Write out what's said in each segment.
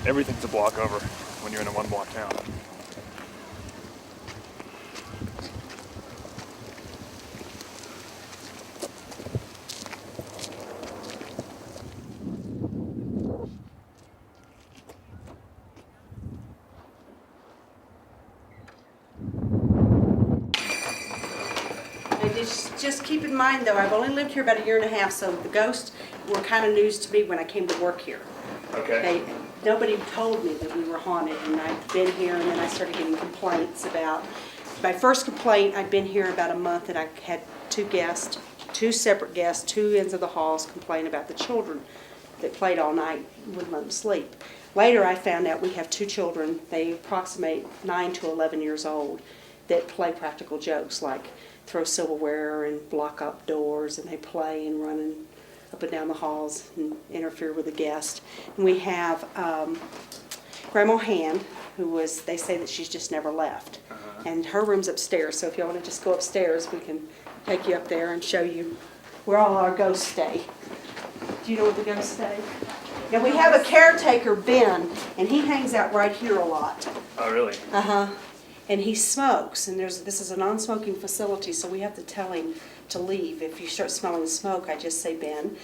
Everything's a block over when you're in a one-block town. Just keep in mind, though, I've only lived here about a year and a half, so the ghosts were kind of news to me when I came to work here. Okay. Nobody told me that we were haunted, and I've been here, and then I started getting complaints about. My first complaint, I'd been here about a month, and I had two separate guests, two ends of the halls, complain about the children that played all night, wouldn't let them sleep. Later, I found out we have two children. They approximate 9 to 11 years old that play practical jokes like throw silverware and block up doors, and they play and run up and down the halls and interfere with the guest. And we have Grandma Hand, they say that she's just never left. And her room's upstairs, so if you want to just go upstairs, we can take you up there and show you where all our ghosts stay. Do you know where the ghosts stay? Now we have a caretaker, Ben, and he hangs out right here a lot. Oh, really? Uh-huh. And he smokes, and this is a non-smoking facility, so we have to tell him to leave. If you start smelling smoke, I just say, Ben,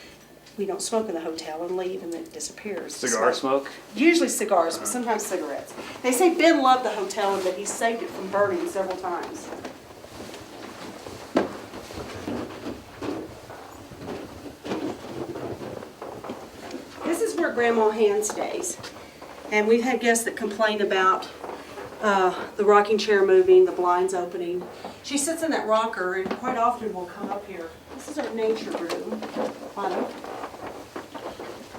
we don't smoke in the hotel, and leave, and it disappears. Cigar smoke? Usually cigars, but sometimes cigarettes. They say Ben loved the hotel and that he saved it from burning several times. This is where Grandma Hand stays. And we've had guests that complain about the rocking chair moving, the blinds opening. She sits in that rocker and quite often will come up here. This is our nature room.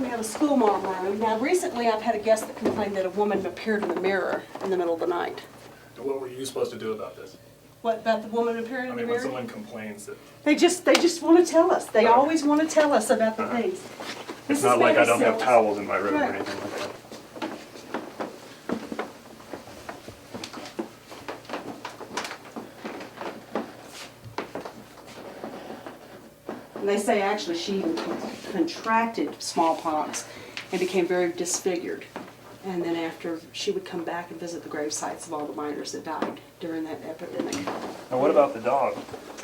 We have a school mom room. Now recently I've had a guest that complained that a woman appeared in the mirror in the middle of the night. What were you supposed to do about this? What about the woman appearing in the mirror? When someone complains that... They just want to tell us. They always want to tell us about the things. It's not like I don't have towels in my room or anything like that. And they say actually she even contracted smallpox and became very disfigured. And then after, she would come back and visit the grave sites of all the miners that died during that epidemic. Now what about the dog?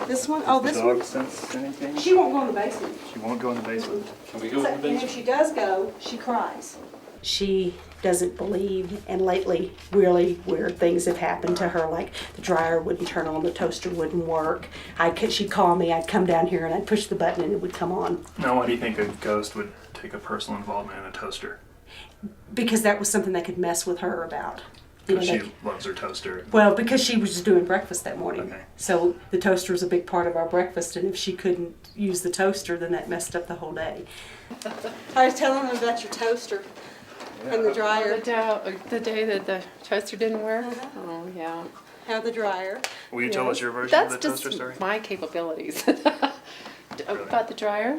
This one? Oh, this one? Does the dog sense anything? She won't go in the basement. She won't go in the basement. Can we go in the And if basement? she does go, she cries. She doesn't believe, and lately really weird things have happened to her, like the dryer wouldn't turn on, the toaster wouldn't work. She'd call me, I'd come down here and I'd push the button and it would come on. Now why do you think a ghost would take a personal involvement in a toaster? Because that was something they could mess with her about. Because she loves her toaster. Well, because she was just doing breakfast that morning. Okay. So the toaster was a big part of our breakfast, and if she couldn't use the toaster, then that messed up the whole day. I was telling them about your toaster and the dryer. The day that the toaster didn't work? Oh, yeah. How the dryer. Will you tell us your version That's of the toaster just story? my capabilities. About the dryer?